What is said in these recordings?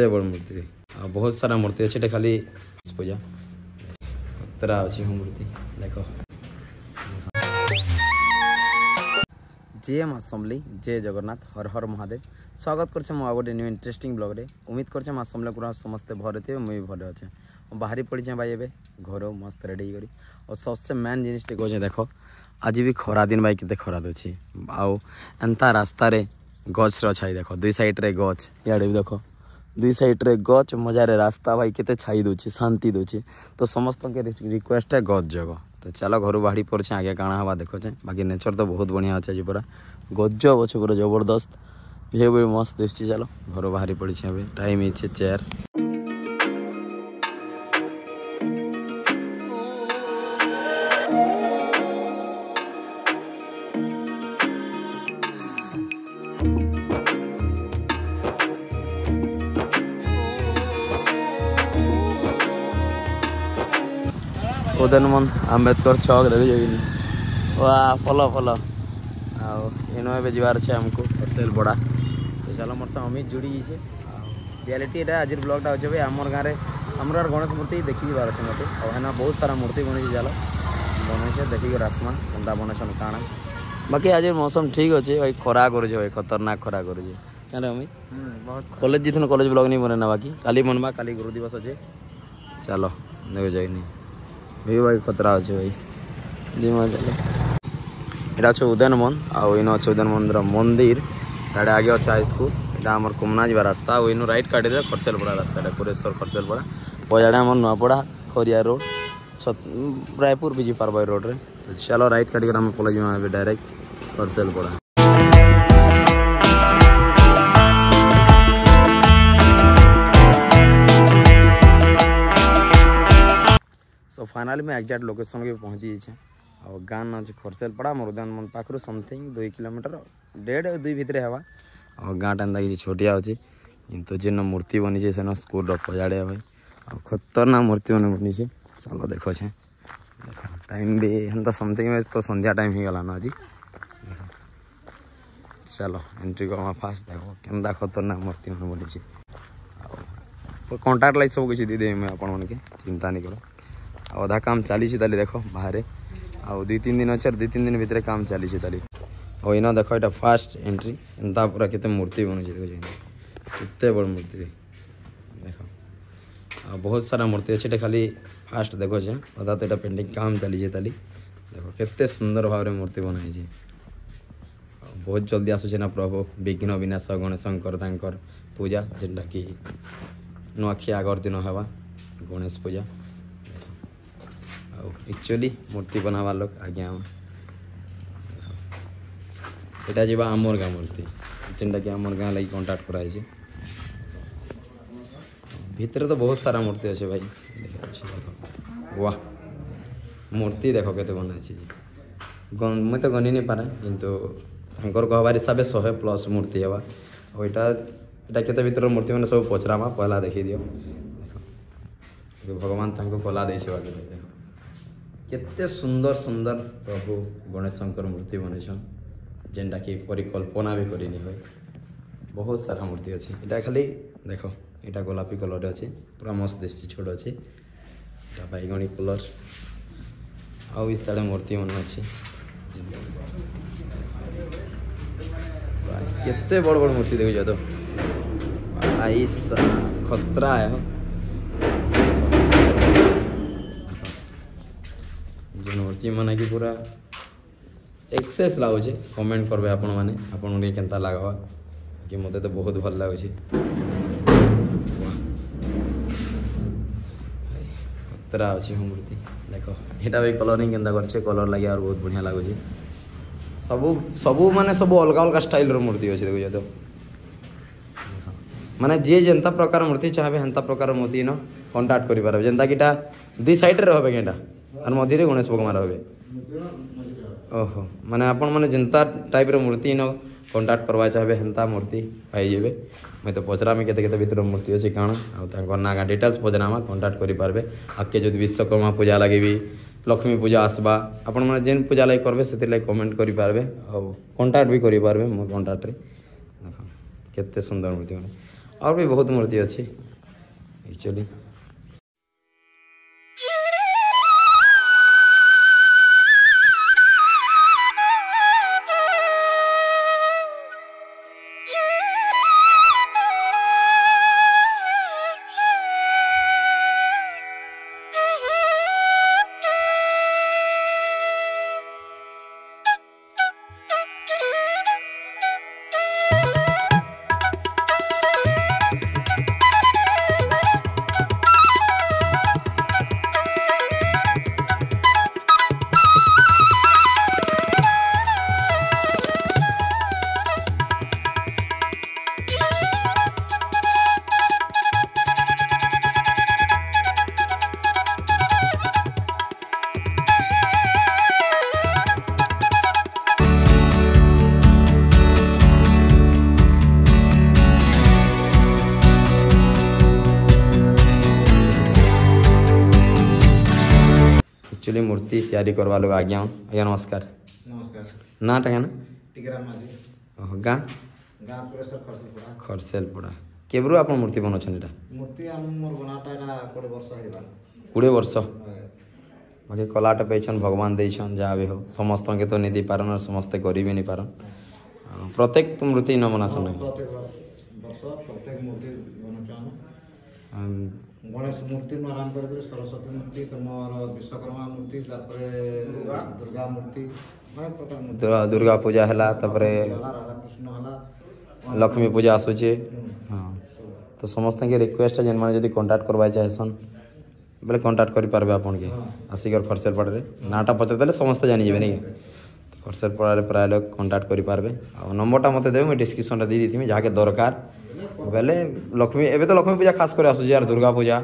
केते बड़ मूर्ति आ बहुत सारा मूर्ति अच्छे खाली पूजा कतरा अच्छी मूर्ति देख जय माँ समली जय जगन्नाथ हर हर महादेव स्वागत करछे मो गोटे न्यू इंटरेस्टिंग ब्लॉग रे उम्मीद करछे माँ समले पूरा समस्ते भरे थे मुझे भले अच्छे बाहरी पड़ी भाई एवं घर मस्त रेडी करी और सबसे मेन जिनिस कहे देख आज भी खरा दिन भाई केते खरा दूची आउ एंता रास्ता रे गछ छाई देख दुई साइड रे गछ इे भी देख दुई साइड रे गछ मजारे रास्ता भाई केते छाई दूची शांति दूची तो समस्त के रिक्वेस्ट है गछ जग तो चलो घर बाहरी पड़े आगे काଣା हवा देखोचे बाकी नेचर तो बहुत बढ़िया अच्छे आज पूरा गज अच्छे पूरा जबरदस्त भे भी मस्त दिखी चलो घर बाहरी पड़ी अभी टाइम है चेयर उदयनमन आम्बेडकर चौक देखी वाह फल फल आनो ए जबार है आमको हरसेल पड़ा तो चलो मोर से अमित जुड़ी जाइए रियलिटी यहाँ आज ब्लॉगटा अच्छे भाई आमर गाँव में आमर गणेश मूर्ति देखी जबार अच्छे मत और बहुत सारा मूर्ति बनी चलो बनईसे देखिक रासमा केन्ता बनसन काଣା बाकी आज मौसम ठीक अच्छे भाई खरा कर भाई खतरनाक खरा कर अमित कॉलेज जीथन कॉलेज ब्लॉग नहीं बने ना बाकी काली बनवा काली गुरु दिवस अच्छे चलो देख जाए भी भाई खतरा अच्छे भाई जीमा चलो यहाँ अच्छे उदयनमन आन अच्छे उदयनमन मंदिर ताड़े आगे अच्छे हाईस्कूल यहाँ आम कुमना जा रास्ता इन रईट काटिदे खरसेलपड़ा रास्ता पुरेश्वर खरसेलपड़ा बजाड़े आम नुआपड़ा खरिया रोड रायपुर भी जी पार्बई रोड रे तो चलो राइट काटिक आम पलि जा डायरेक्ट खरसेलपड़ा सो फाइनली मैं एक्जाक्ट लोकेशन के पहुँची जाइए और गाँ ना खरसेलपड़ा मोर उद्यानवन पाखर समथिंग 2 किलोमीटर 1.5 2 भितर हवा और गाँटा एंता कि छोटिया अच्छी किंतु जेन मूर्ति बनी से स्कूल पजाड़िया भाई और खतरनाक मूर्ति मैंने बनी चलो देखो छे टाइम भी एंता समथिंग तो संध्या टाइम ही गला ना आज चलो एंट्री करमा फास्ट देखो केन्ता खतरनाक मूर्ति मैंने बनी कंटाक्ट लाइक सब किसी दीदी मैं आपण मन के चिंता नहीं करो अधा काम चली देख बाहर आउ 2-3 दिन अच्छे 2-3 दिन भितर काम चली और इना देख यहाँ फास्ट एंट्री एंता पूरा केते मूर्ति बनी केते बड़ मूर्ति देख बहुत सारा मूर्ति अच्छे खाली फास्ट देखो अधा तो यहाँ पेंटिंग काम चली देख केते सुंदर भाव में मूर्ति बनाई बहुत जल्दी आसूचे ना प्रभु विघ्न विनाश गणेशंकर तांकर पूजा जेनटा कि नुआखी आगर दिन हवा गणेश पूजा एक्चुअली मूर्ति बनावा लोग आगे आम यहाँ जी आमर गाँ मूर्ति जेनटा कि आमर गाँ लगी कंटाक्ट कराई भितर तो बहुत सारा मूर्ति अच्छे भाई वाह मूर्ति देख के बनाई मुझे तो गनी नहीं पारे किंतु कहबार हिसाब से 100+ मूर्ति हवा और यहाँ केते भीतर मूर्ति मैंने सब पचरामा पहला देखी दियो भगवान तांको कला दे देख केते सुंदर सुंदर प्रभु गणेशंकर मूर्ति बनईछन जेनटा कि परिकल्पना भी करनी भाई बहुत सारा मूर्ति अच्छे यहाँ खाली देख यहाँ गोलापी कलर अच्छे पूरा मस्त दिखी छोट अच्छे यहाँ बैगणी कलर आउ इस साइड मूर्ति मन अच्छे केते बड़ बड़ मूर्ति देखो तो भाई खतरा है मूर्ति माने कि पूरा एक्सेस लगुचे कमेंट करबे आपण माने आपण के केनता लागवा कि मते तो बहुत भल लागुचे खतरा अच्छी मूर्ति देखो यहाँ भी कलरिंग केनता करछे कलर लगे और बहुत बढ़िया लगुचे सबू सबू माने सब अलग अलग स्टाइल रो मूर्ति अच्छे देखो तो माने जे जेनता प्रकार मूर्ति चाहे हेन्ता प्रकार मूर्ति न कंटाक्ट करि पारबे जेनता किटा 2 साइड रे होबे केनटा और मध्य गणेश भगवान रहे ओहो माने आपण माने जनता टाइप रो मूर्ति न कंटाक्ट करवा चाहे हेन्ता मूर्ति पाई जेबे मैं तो पचरा में केते केते भीतर मूर्ति अच्छे काण आ ना डिटेल्स पचरामा कंटाक्ट करि पारबे आके जदि विश्वकर्मा पूजा लगे भी लक्ष्मी पूजा आसबा आपण माने जेन पूजा लगे करबे सेति लगे कमेंट करि पारबे और कंटाक्ट भी करि पारबे मो कंटाक्ट रे केते सुंदर मूर्ति माने और भी बहुत मूर्ति अच्छी एक्चुअली। एक्चुअली मूर्ति तैयारी करवा लोग आ गया हूँ। आज्ञा नमस्कार। नमस्कार। ना टा ना टिकराम माझी गाँ गाँ पुरेश्वर खरसेलपड़ा खरसेलपड़ा केब्रु आप मूर्ति बनाऊँ एटा मूर्ति आम मोर बनाटा एटा 20 वर्ष हेबा 20 वर्ष बाकी कलाटा पाइछन भगवान देछन जहाँ भी हो समस्त के तो नहीं दे पारन और समस्ते करी भी नहीं पारन प्रत्येक मूर्ति न बनासन प्रत्येक वर्ष प्रत्येक मूर्ति बनाचान गणेश मूर्ति नु आरंभ कर सरस्वती मूर्ति तमर विश्वकर्मा मूर्ति तारपरे दुर्गा मूर्ति अनेक प्रकार मूर्ति दुर्गा पूजा हला तापरे राधा कृष्ण हला लक्ष्मी पूजा आसुचे हाँ तो समस्त के रिक्वेस्ट जेन माने जदी कांटेक्ट करबा चाहेसन बेले कांटेक्ट करि पारबे आपन के आसिकर खरसेलपड़ा रे नाटा पचर देले समस्त जानि जेबे नहीं तो खरसेलपड़ा रे प्राय लोग कांटेक्ट करि पारबे आ नंबरटा मते देबे मैं डिस्क्रिप्शन रे दे दिथिमी जहा के दरकार बेले लक्ष्मी एबे तो लक्ष्मी पूजा खास करे आसुचे यार दुर्गा पूजा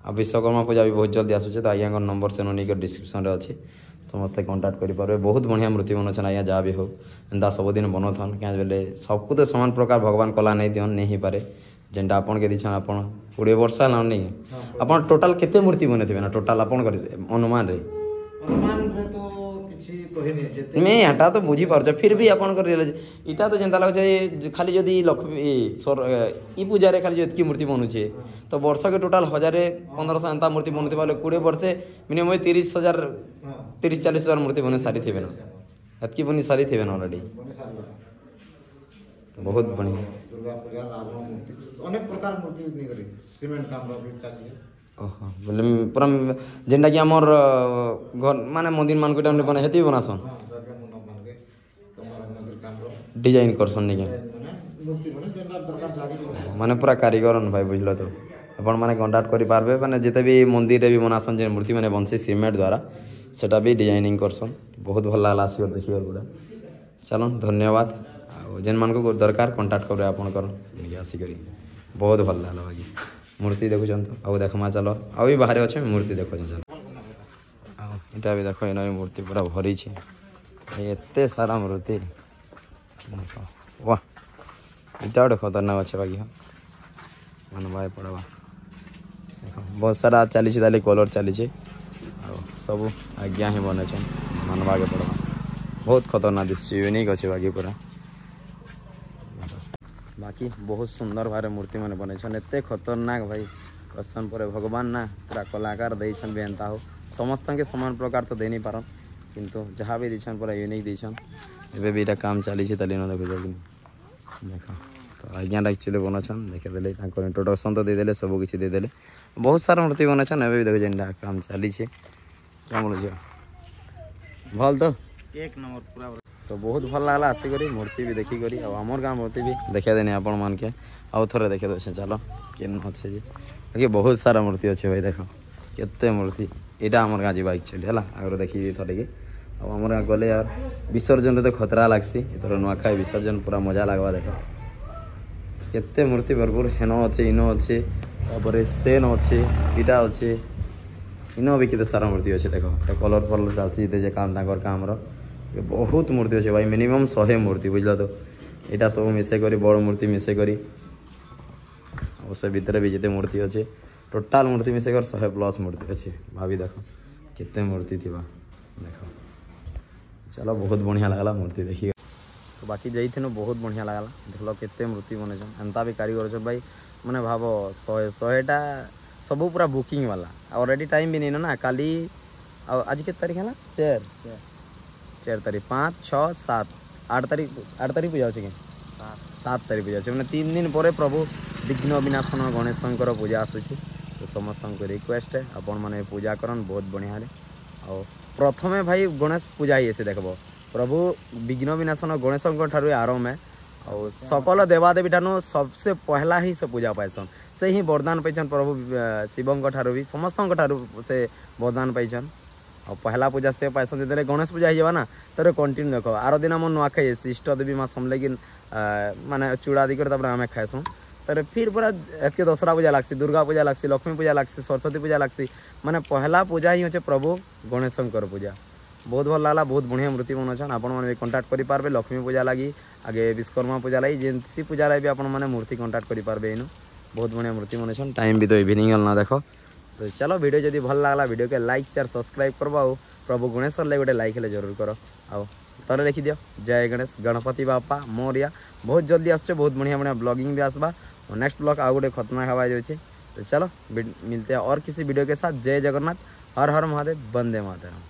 आ विश्वकर्मा पूजा भी बहुत जल्दी आसुचे तो आज्ञा नंबर से नहीं कर डिस्क्रिप्शन रे अछि समस्ते कांटेक्ट करि पारबे बहुत बढ़िया मूर्ति बनछन आज्ञा जहाँ भी हो एंदा सब दिन बनथन क्या बेले सबको तो समान प्रकार भगवान कला नहीं दियन नहीं पारे जेनटा आपन के दिछन आपन 20 वर्ष ना नहीं आपन टोटल केते मूर्ति बनेथिबे ना टोटल आपन कर अनुमान रे तो किछि कहि नै जेते मैं हटा तो बुझी पारछ फिर भी आपन कर इटा तो जेनता लागछ खाली जदी लक्ष्मी ई पूजा रे खाली जतकी मूर्ति बनुछे तो वर्ष के टोटल 1000-1500 एंता मूर्ति बनुते बाले 20 वर्ष मिनिमम 30,000 30-40,000 मूर्ति बने सारी थेबे ना एतकी बनी सारी थेबे ना ऑलरेडी बहुत बढ़िया दुर्गा पूजा रावण मूर्ति अनेक प्रकार मूर्ति नहीं करी सीमेंट काम रो भी चाहिए ओहो बोले पूरा जेंडा कि हमर घर माने मंदिर मान कोटा बने हेती बनासन हां जगह मन मान के तमर मंदिर काम रो डिजाइन करसन नहीं माने मूर्ति बने जेंडा दरकार जागे माने पूरा कारीगर भाई बुझलो तो अपन माने कांटेक्ट करि पारबे माने जेते भी मंदिर रे भी बनासन जे मूर्ति माने बनसी सीमेंट द्वारा सेटा भी डिजाइनिंग करसन बहुत भल लागला आसी देखियो गुडा चलो धन्यवाद जेन मान को दरकार कांटेक्ट करे आपन कर आसी करी बहुत भल लागला बाकी मूर्ति देखुछन तो आउ देखमा चलो आ भी बाहर अछि मूर्ति देखो चलो आ इटा भी देखो एना मूर्ति पूरा भरी छे एते सारा मूर्ति वाह इटा बड़ खतरनाक अच्छे बाकी मनवा पड़वा देखो बहुत सारा चली ताली कलर चली सब आज्ञा ही बने मनवा के पड़वा बहुत खतरनाक दिशा यूनिक अच्छे बाकी पूरा बाकी बहुत सुंदर भारे मूर्ति मैंने बने एत खतरनाक भाई कसम पर भगवान ना पूरा कलाकार देछन बेनता हो समस्त के समान प्रकार तो दे नहीं पारन किंतु जहाँ भी दीछन पूरा यूनिक दीछन एबे भी काम चली ताली न देखो देख तो आज्ञा एक्चुअली बनछन देखे देले इंट्रोडक्शन तो देदेले सब किसी देदेले बहुत सारा मूर्ति बनछन एबे भी देखो जेंडा काम चली क्या बोल भल तो एक नंबर पूरा तो बहुत भल लागला आसिक मूर्ति भी देखी करी आमर गाँव मूर्ति भी देखा देनी आपण मान के आउ थे देखे दे चलो केन अच्छे जे बहुत सारा मूर्ति अच्छे भाई देख केते मूर्ति यहाँ आम गाँ जावा एक्चुअली है आगे देखी थे कि आमर गाँ गले यार विसर्जन तो खतरा लगसी एथर नुआखाई विसर्जन पूरा मजा लगवा देख केते मूर्ति भरपूर हेन अच्छे इन अच्छे तापर सेन अच्छे इटा अच्छे इन भी केते सारा मूर्ति अच्छे देख कलर फलर चलती काम काम ये बहुत मूर्ति अच्छे भाई मिनिमम 100 मूर्ति बुझल तो यहाँ सब मिसे करी बड़ मूर्ति मिसे करी से भितर भी जिते मूर्ति अच्छे टोटाल मूर्ति मिसे कर 100+ मूर्ति अच्छे भाभी देख केते मूर्ति थी देख चलो बहुत बढ़िया लगला मूर्ति देखिए तो बाकी जाइथिनु बहुत बढ़िया लागला देख केते मूर्ति बनेछन एंता भी कारीगर छन भाई माने भाव 100टा सब पूरा बुकिंग वाला ऑलरेडी टाइम भी नहीं ना काली आज के तारीख है ना 4 तारीख 5 6 7 8 तारीख पूजा अच्छे 7 तारीख पूजा अच्छे मैंने 3 दिन पर प्रभु विघ्न विनाशन गणेश पूजा आसूची तो समस्त को रिक्वेस्ट है आपण मैंने पूजा करन बहुत बढ़िया और प्रथमे भाई गणेश पूजा ही ऐसे देखो प्रभु विघ्न विनाशन गणेश ठार आरंभ है और सकल देवादेवी ठानु सबसे पहला ही से पूजा पाइछन से ही वरदान पाइछन प्रभु शिवंक ठारू भी समस्त ठारू से वरदान पाइछन और पहला पूजा से पाइछन जो गणेश पूजा हो ना तर कंटिन्यू देख आर दिन आम नुआखाई इष्ट देवी माँ समलेगी माने चूड़ा दी कर आम खाएसुँ तर फिर पूरा एतके दशहरा पूजा लगसी दुर्गा पूजा लगसी लक्ष्मी पूजा लगसी सरस्वती पूजा लगसी माने पहला पूजा ही होचे प्रभु गणेशंकर पूजा बहुत भल लागला बहुत बढ़िया मूर्ति बनाछन आपण माने कांटेक्ट करि पारबे लक्ष्मी पूजा लगी आगे विश्वकर्मा पूजा लगी जेनसी पूजा लगी आपण माने मूर्ति कांटेक्ट करि पारबे इनु बहुत बढ़िया मूर्ति बनाछन टाइम भी तो इवनिंग ना देखो तो चलो वीडियो जदि भल लागला वीडियो के लाइक शेयर सब्सक्राइब करबा प्रभु गणेश ले गोटे लाइक ले जरूर करो आओ तले लिखि दियो जय गणेश गणपति बापा मोरिया बहुत जल्दी आसছে बहुत बढ़िया बढ़िया ब्लॉगिंग भी आसबा और नेक्स्ट ब्लॉग आउ गोटे खतरनाक हवा जाए तो चलो मिलते हैं और किसी वीडियो के साथ जय जगन्नाथ हर हर महादेव वंदे मातरम।